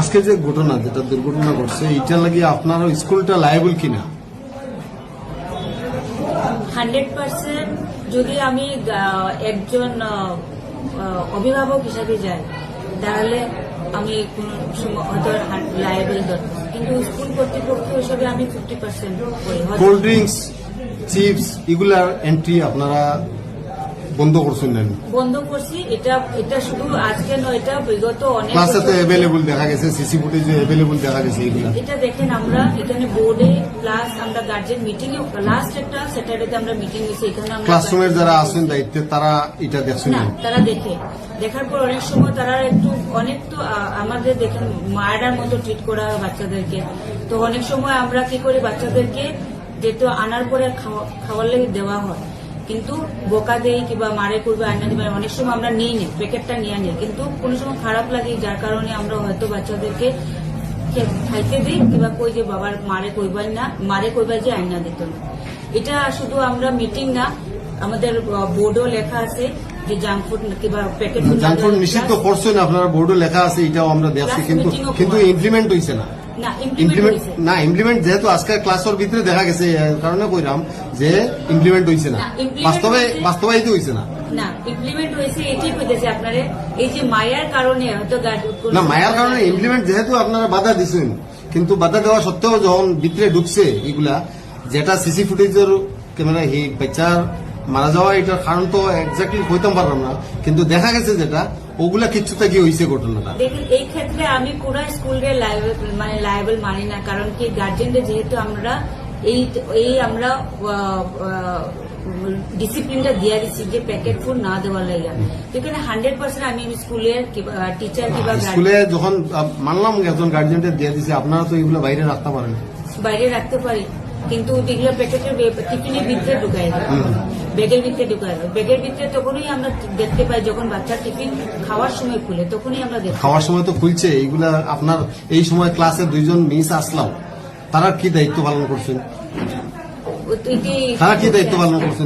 আজকে যে ঘটনা যেটা দুর্ঘটনা ঘটছে এইটার লাগি আপনার স্কুলটা লায়াবল কিনা? 100% যদি আমি একজন অভিভাবক হিসাবে যাই তাহলে আমি কোন সময় হয়তো লায়াবল ধরবো, কিন্তু স্কুল কর্তৃপক্ষ হিসাবে আমি 50% করি। কোল্ড ড্রিঙ্কস, চিপস এগুলার এন্ট্রি আপনারা বন্ধ করছেন না? বন্ধ করছি। এটা শুধু আজকে নয়, এটা বিগত অনেক ক্লাসে তো অ্যাভেলেবল দেখা গেছে, সিসি ফুটেজে অ্যাভেলেবল দেখা গেছে এগুলা। এটা দেখেন, আমরা এখানে বোর্ডে প্লাস আমরা গার্জেন মিটিং এ লাস্ট একটা স্যাটারডেতে আমরা মিটিং হয়েছে এখানে। ক্লাসরুমের যারা আছেন দায়িত্বে তারা এটা দেখছেন না, তারা দেখার পর অনেক সময় তারা অনেক তো আমাদের দেখেন মায়েরার মতো ট্রিট করা হয় বাচ্চাদেরকে। তো অনেক সময় আমরা কি করি, বাচ্চাদেরকে যেহেতু আনার পরে খাওয়ার লেগে দেওয়া হয়, কিন্তু বোকা দেই কিংবা মারে করবে আয়না দিবে, অনেক সময় আমরা নিই নি, প্যাকেটটা নিয়ে নিই, কিন্তু কোনো সময় খারাপ লাগে যার কারণে আমরা হয়তো বাচ্চাদেরকে খাইতে দিই কিংবা কই যে বাবার মারে কইবাই যে আয়না দিত না। এটা শুধু আমরা মিটিং না, আমাদের বোর্ডও লেখা আছে যে জাঙ্ক ফুড কিংবা প্যাকেট ফুড নিষিদ্ধ করছেন আপনারা, বোর্ডও লেখা আছে, এটাও আমরা দেখছি, কিন্তু ইমপ্লিমেন্ট হইছে না। ইমপ্লিমেন্ট যেহেতু আজকের ক্লাসের ভিতরে দেখা গেছে, কারণে কইরাম যে ইমপ্লিমেন্ট হইছে না, বাস্তবায়িত হইছে না। না, ইমপ্লিমেন্ট হয়েছে, এটি কইতেছে আপনারা এই যে মায়ার কারণে হয়তো না, মায়ার কারণে ইমপ্লিমেন্ট যেহেতু আপনারা বাধা দিচ্ছেন, কিন্তু বাধা দেওয়া সত্ত্বেও যখন ভিতরে ঢুকছে এগুলা, যেটা সিসি ফুটেজের ক্যামেরা বাচ্চার মারা যাওয়া, এটার কারণ তো এক্স্যাক্টলি কইতাম পারলাম না, কিন্তু দেখা গেছে যেটা ওগুলা কিচ্ছু থেকে হয়েছে ঘটনাটা। দেখেন, এই ক্ষেত্রে আমি পুরো স্কুলকে লায়াবল মানি না, কারণ কি গার্জেনদের যেহেতু আমরা আমরা ডিসিপ্লিনটা দিয়ে দিচ্ছি যে প্যাকেট ফুড না দেওয়ার লাগে, এখানে 100% আমি স্কুলের টিচার কিংবা স্কুলে যখন মানলাম একজন গার্জেনদের দিয়ে দিচ্ছে, আপনারা তো এগুলো বাইরে রাখতে পারেন? বাইরে রাখতে পারি, কিন্তু যেগুলো প্যাকেটের টিফিনের ভিতরে ঢুকাই দেয়, ব্যাগের ভিতরে ঢুকাই দেয়। ব্যাগের ভিতরে তখনই আমরা দেখতে পাই যখন বাচ্চা টিফিন খাওয়ার সময় খুলে, তখনই আমরা দেখি। খাওয়ার সময় তো খুলছে এইগুলা। আপনার এই সময় ক্লাসে 2জন মিস আসলাম, তারা কি দায়িত্ব পালন করছেন?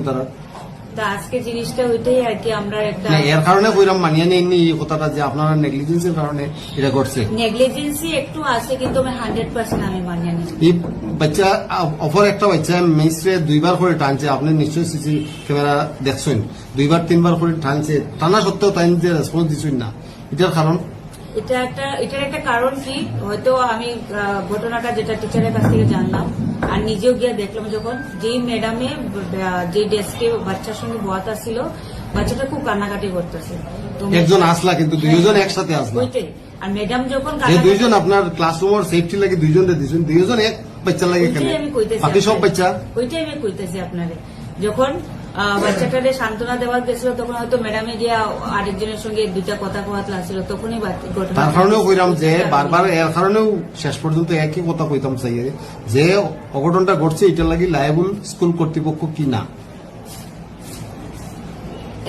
তারা আজকে জিনিসটা ওইটাই আর কি, আমরা একটা এর কারণে কইরাম মানিয়ে নেননি এই কথাটা যে আপনারা নেগলিজেন্সের কারণে এটা করছে। নেগলিজেন্সি একটু আছে, কিন্তু আমি 100% আমি মানিয়ে নিই। এই বাচ্চা অপর একটা বাচ্চা মিসরে 2বার করে টানছে, আপনি নিশ্চয়ই সিসি ক্যামেরা দেখছেন, 2বার 3বার করে টানছে, টানা সত্ত্বেও তাই যে রেসপন্স দিচ্ছেন না, এটার কারণ? এটার একটা কারণ কি, হয়তো আমি ঘটনাটা যেটা টিচারের কাছ থেকে জানলাম আর নিজেও গিয়ে দেখলাম, যখন যেই ম্যাডামে যে ডেস্কে বাচ্চার সঙ্গে বয়াত ছিল, বাচ্চাটা খুব কান্নাকাটি করতেছে। একজন আসলা, কিন্তু 2জন একসাথে আসলা, আর ম্যাডাম যখন 2জন আপনার ক্লাসরুমের সেফটি লাগে 2জন দিয়েছেন, 2জন এক বাচ্চা লাগে কেন? বাকি সব বাচ্চা ওইটাই আমি কইতেছি আপনারে, যখন বাচ্চাটারে সান্ত্বনা দেওয়া গেছিল তখন হয়তো ম্যাডামে যে আরেকজনের সঙ্গে 2টা কথা কোয়াত লাগছিল, তখনই তার কারণেও কইরাম যে বারবার এর কারণেও শেষ পর্যন্ত একই কথা কইতাম চাই যে অঘটনটা ঘটছে, এটার লাগি লায়াবল স্কুল কর্তৃপক্ষ কি না।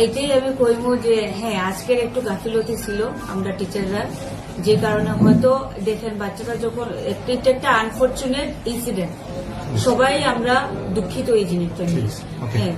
এইটাই আমি কইব যে হ্যাঁ, আজকের একটু গাফিলতি ছিল আমরা টিচাররা, যে কারণে হয়তো দেখেন বাচ্চাটা যখন একটা আনফরচুনেট ইনসিডেন্ট, সবাই আমরা দুঃখিত এই জিনিসটা নিয়ে। হ্যাঁ,